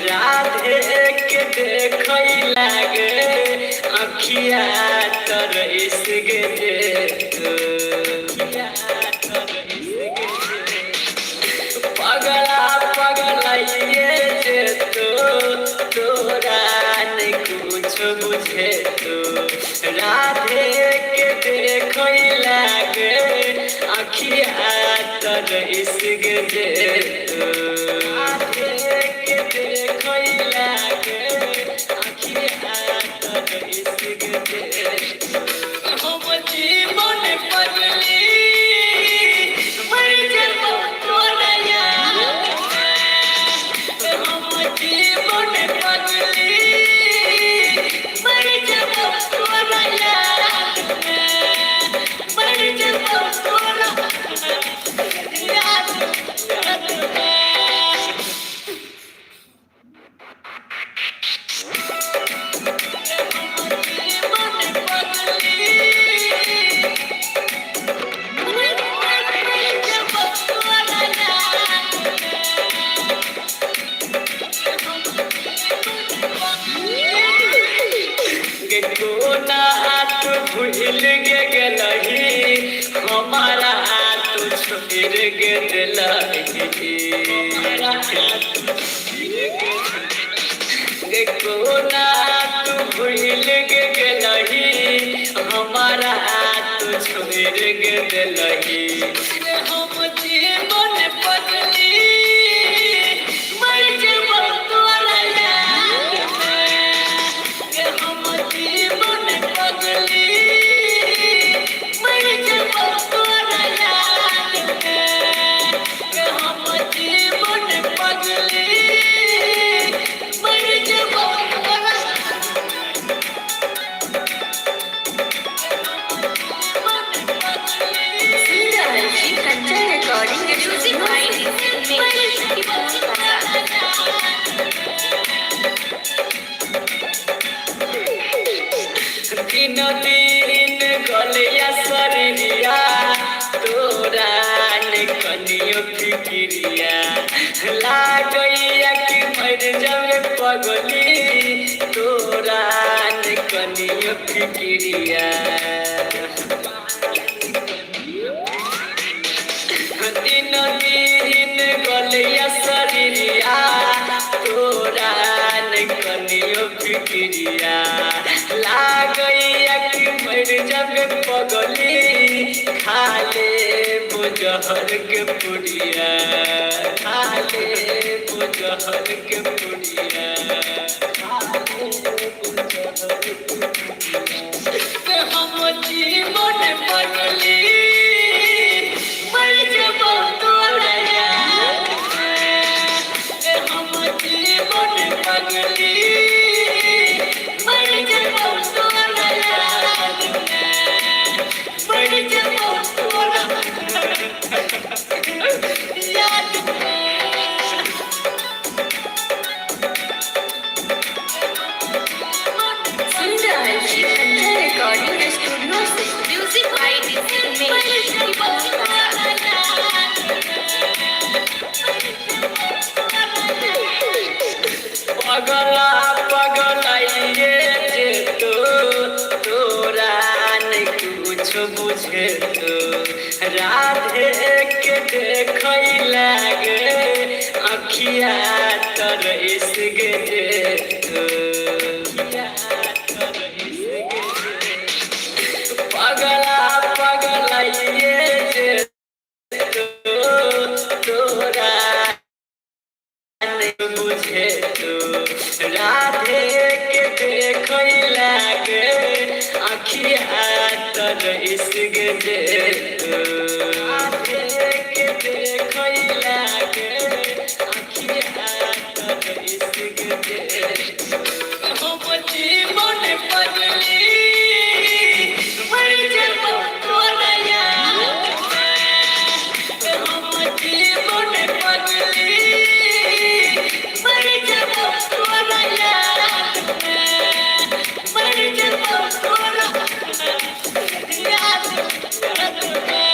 राधे के देखई लागे अखिया तर इश्क दे पगला पगला ये तोरा नहीं कुछ बुझे राधे के देखई लागे अखिया तर इश्क दे जहर के पुड़िया खाले जहर के पुड़िया हम जीवन बदली मर जबो तोरा याद हम जीवन बदली मर जबो तोरा याद मर जबो तोरा पगला पगला ये तोरा नहीं कुछ बुझे राधे के देखई लागे अखिया तर इश्क जे तू पगला पगलाइए जे तोरा बुझे तू राधे के देखै लागे अखिया तर इश्क जे तू राधे के देखै लागे अखिया तर इश्क जे हम जीवन पगली मर जबो तोरा याद में हम जीवन पगली मर जबो तोरा याद में मर जबो तोरा याद में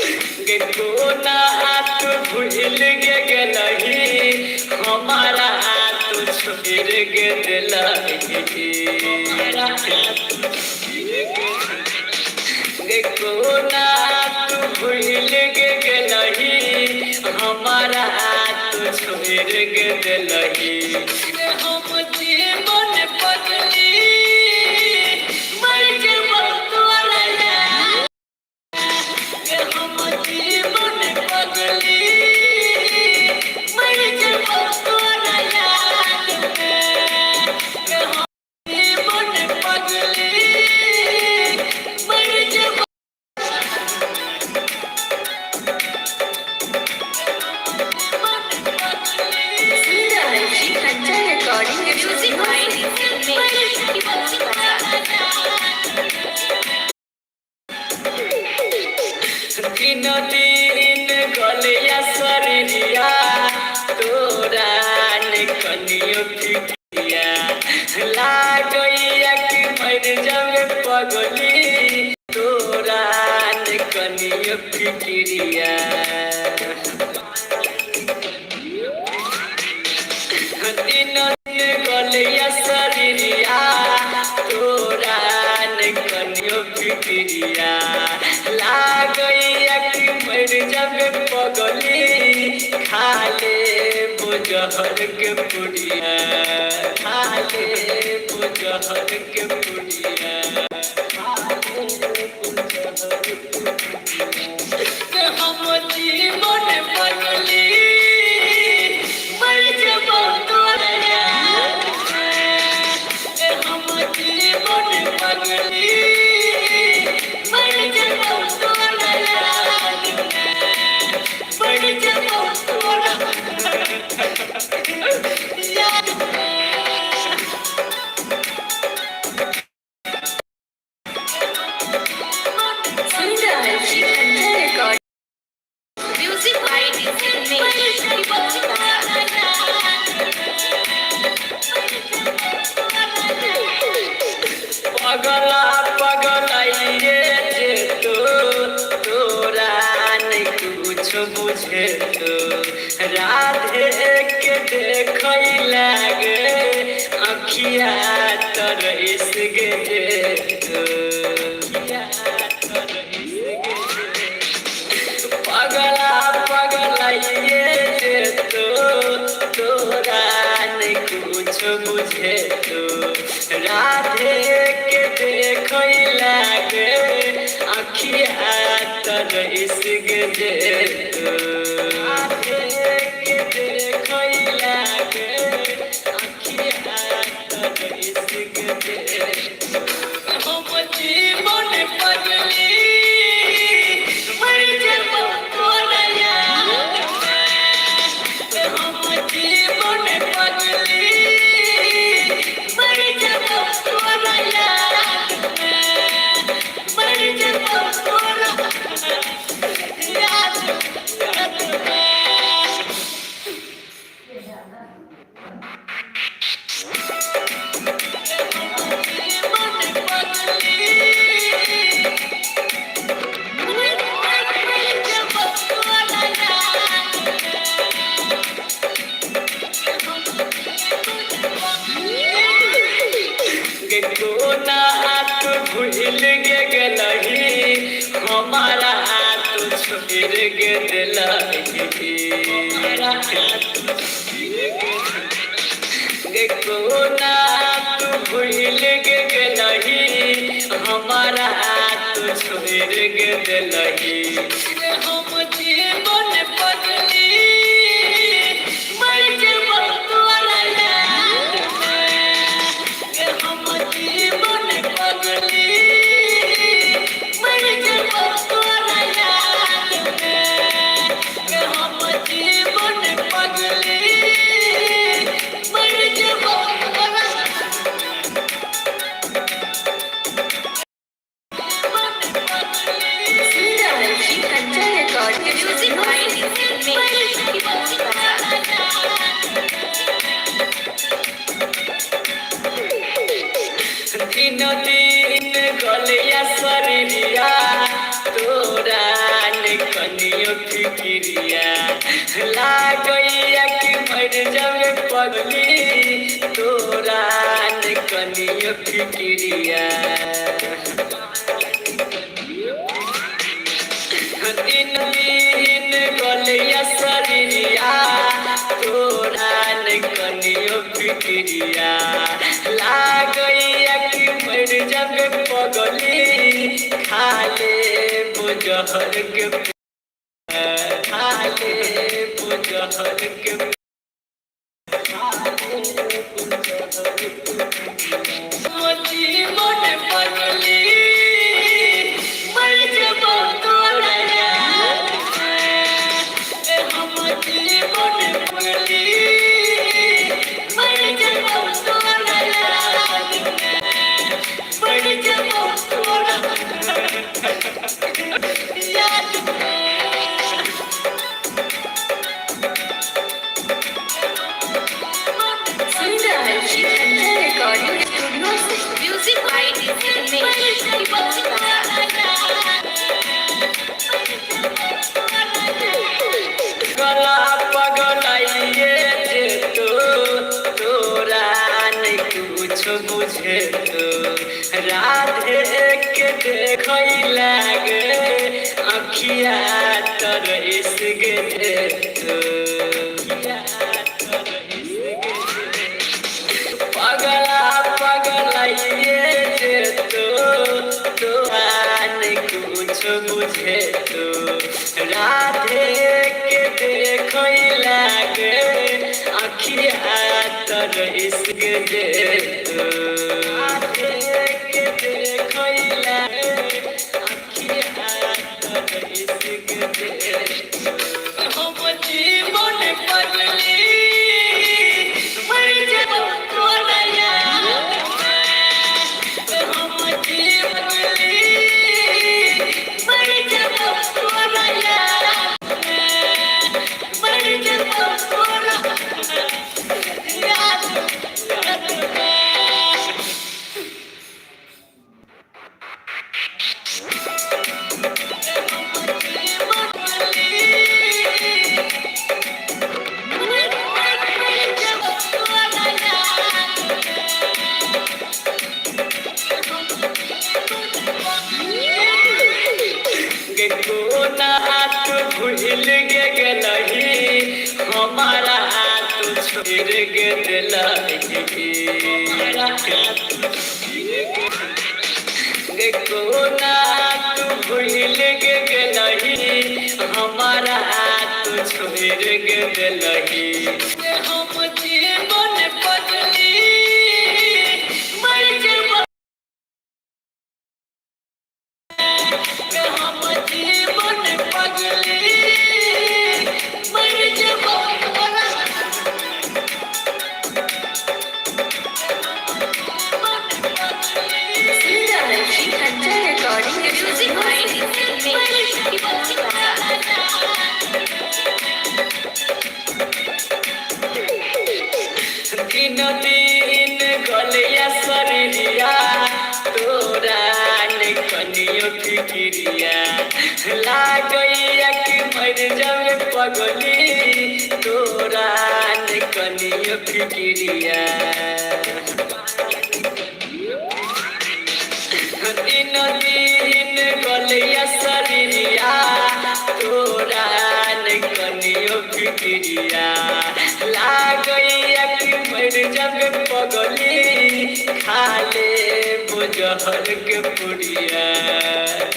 कोना हाथ भूल गे गेलही हमारा हाथ छोड़ गे दिलही हमारा हाथ गे कोना हाथ भूल गे गेलही हमारा हाथ छोड़ गे दिलही हम जीवन पगली मर जबो तोरा याद हम जीवन पगली मर जबो तोरा याद में हम जीवन पगली मर जबो दिन दिन गलिया शरीरिया तोरा कनियो फिकिया लागैया कि मर जावे पगली तोरा कनियो फिकिरिया दिन दिन गलिया शरीरिया तोरा कनियो फिकिरिया लागैया कि मर जावे पगली खाले बुझहर के पुड़िया खाले बुझहर के पुड़िया हम जीवन पगली मर जबो तोरा याद में हम जीवन पगली मर जबो तोरा याद में मर जबो तोरा याद में पगला पगलाइए जे तोरा कुछ बुझे तो राधे के देखै लागे अखिया तर इश्क जे पगला पगलाइए जे तोरा कुछ बुझे तो राधे के देखै लागे अखिया तर इश्क जे राधे के देखै लागे अखिया तर इश्क जे हम जीवन पगली मर जबो तोरा याद में हम जीवन पगली मर जबो तोरा याद में मर जबो तोरा याद छोड़ के दिलाई कोना तू भूल के गलही हमारा तू छोड़ के दिलही हम जीवन बदली मर जेबो तोरा याद में हम जीवन बदली मर जेबो तोरा याद में हम जीवन बदली दिन गलिया शरीरिया तोरा कनियो फिक्रिया लागैया कि मर जावे पगली तोरा कनियो फिक्रिया दिन दिन गलिया शरीरिया तोरा कनियो फिक्रिया लागैया कि मर जावे पगली खाले बुझहर के खाले बुझहर के जीवन बदली मर जेबो तोरा याद में हम जीवन बदली मर जेबो तोरा याद में मर जेबो तोरा याद में म्यूजिक बाय गला पगलाइए जे तोरा नहीं कुछ बुझे तो राधे के देखई लागे अखिया तर इश्क दे तो पगला पगलाइए जे तोरा नहीं कुछ बुझे तो राधे के देखई लागे अखिया तर इश्क दे तो राधे के देखई लागे अखिया तर इश्क दे हम जीवन बदली मर जेबो तोरा याद में हम जीवन बदली मर जेबो तोरा याद में मर जेबो तोरा याद में कोना हाथ भूल के गलही हमारा हाथ छोड़ के दिलही कोना हाथ भूल के गलही हमारा हाथ छोड़ के दिलही हम जीवन बदली मर जेबो हम जीवन बदली मर जेबो तोरा म्यूजिक बाय दिन दिन गलिया शरीरिया तोरा कनियो फिक्रिया लागैया कि मर जावे पगली तोरा कनियो फिक्रिया दिन दिन गलिया शरीरिया तोरा ने कनियो फिक्रिया लागैया कि मर जब पगली खाले बुझहर के पुड़िया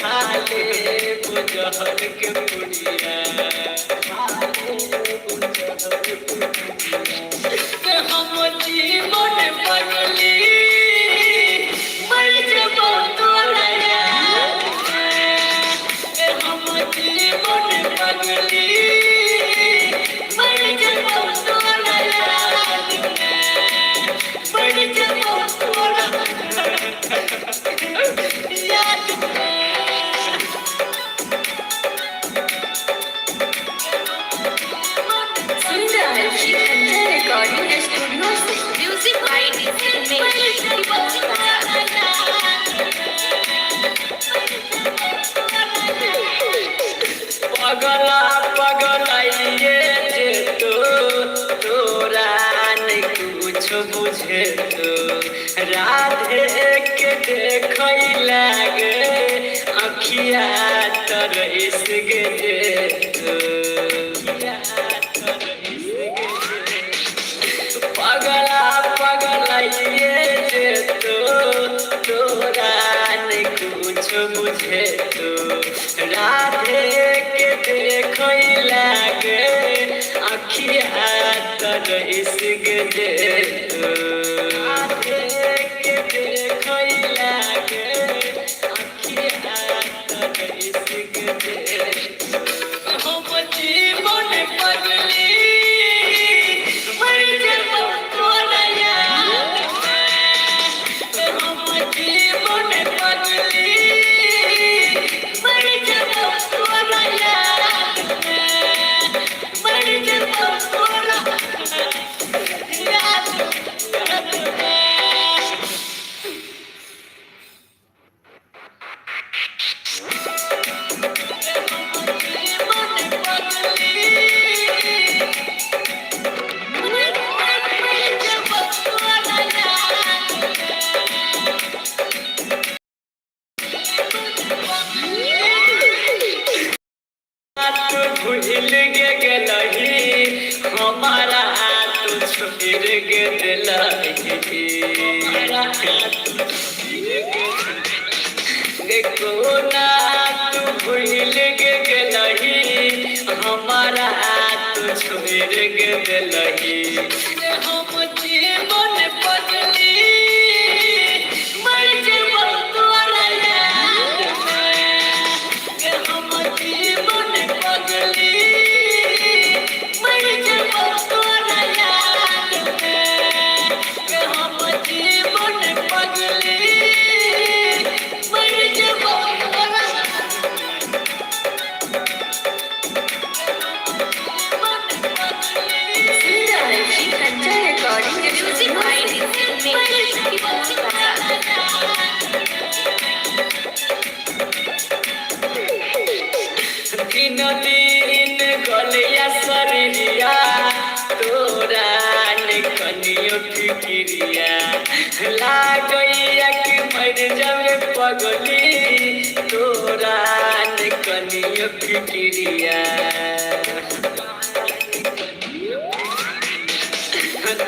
खाले बुझहर के पुड़िया हम जीवन पगली मर जबो तोरा याद में हम जीवन पगली मर जबो तोरा याद में मर जबो तोरा याद में Music by Umesh. पगला पगलाइए जे तोरा ने कुछ बुझे तो राधे के देखै लागे अखिया तर इसके जे पगला पगलाइए जे तोरा ने कुछ बुझे तो राधे के देखै लागे अखिया तर इसके जे राधे के देखै लागे अखिया तर इसके जे हम जीवन पगली मर जबो तोरा याद में हम जीवन पगली मर जबो तोरा याद में मर जबो तोरा याद में भूल गे गेलही हमारा तू छोड़ गे दिलही देखो ना तू भूल गे गेलही हमारा तू छोड़ गे दिलही हम जीवन पगली मर जबो तोरा याद में हम जीवन पगली मर जबो तोरा याद में हम जीवन पगली मर जबो तोरा Music by Umesh. दिन दिन गलिया शरीरिया तोरा ने कनियो फिक्रिया लागैया कि मर जब पगली तोरा ने कनियो फिक्रिया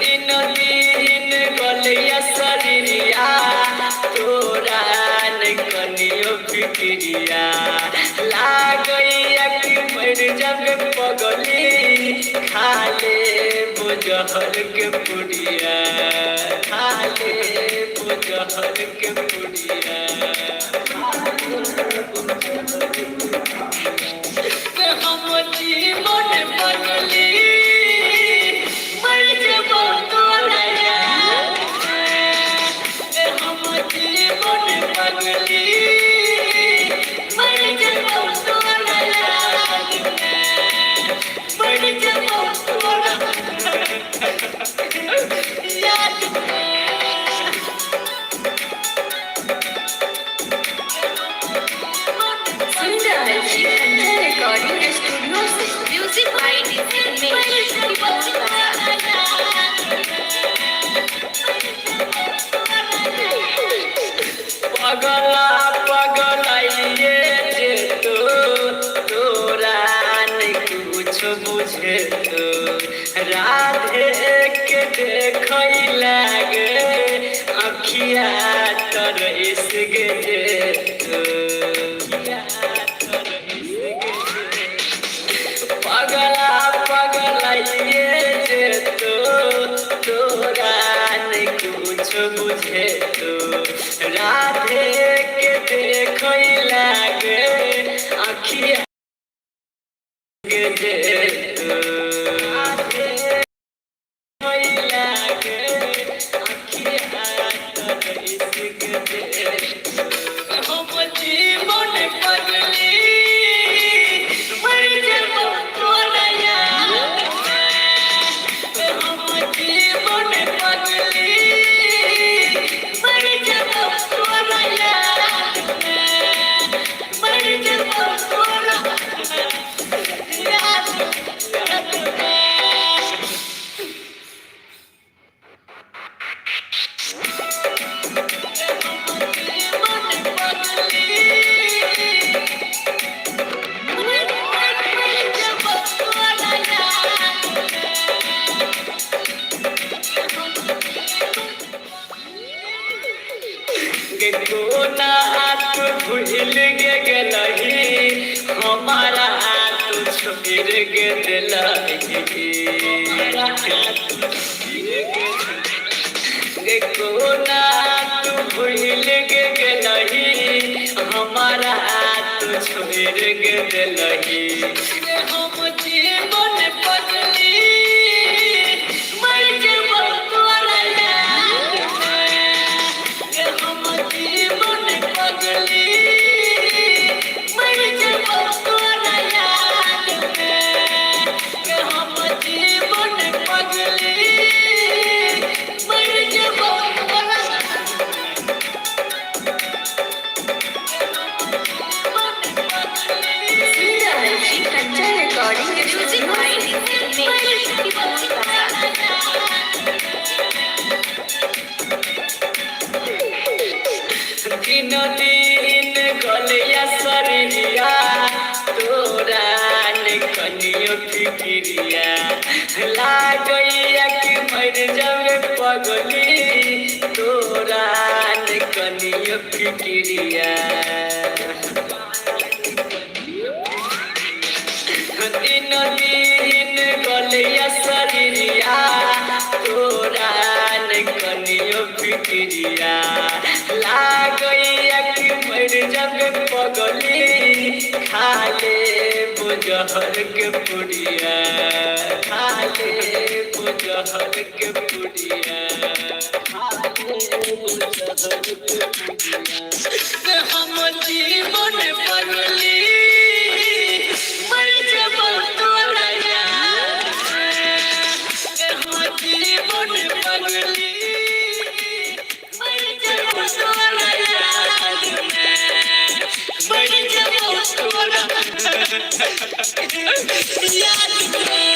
दिन दिन गलिया शरीरिया तोरा ने कनियो फिक्रिया लागैया कि मर जब पगली खाले बुझहर के पुड़िया खाले बुझहर के पुड़िया हम जीवन पगली मर जबो तोरा याद में हम जीवन पगली मर जबो तोरा याद में मर जबो तोरा याद में बुझे तो राधे के देखई लागे अखिया तर इश्क जे तो पगला पगला ये जे तो तोरा ने कुछ बुझे तो राधे के देखई लागे अखिया जे तो राधे देखई लागे अखिया तर इश्क जे हम जीवन पगली मर जबो तोरा याद में हम जीवन पगली मर जबो तोरा याद में मर जबो तोरा याद में कोना हाथ भूल गे गेलही हमारा हाथ छोड़ गे दिलही कोना हाथ भूल गे गेलही हमारा हाथ छोड़ गे दिलही हम जीवन पगली मर जबो तोरा याद में हम जीवन पगली मर जबो तोरा याद में हम जीवन पगली मर जबो तोरा Kanchan recording music by Mair Jebo Tora दिन दिन गलिया शरीरिया तोरा ने कनियो फिकिरिया लागैया कि मर जावे पगली तोरा ने कनियो फिकिरिया दिन दिन गलिया शरीरिया तोरा ने कनियो फिकिरिया लागैया कि मर जावे पगली खाले बुझहर के पुड़िया खाले बुझहर के पुड़िया खाले बुझहर के पुड़िया हम जीवन पगली मर जबो तोरा याद में हम जीवन पगली मर जबो तोरा याद में मर जबो तोरा याद में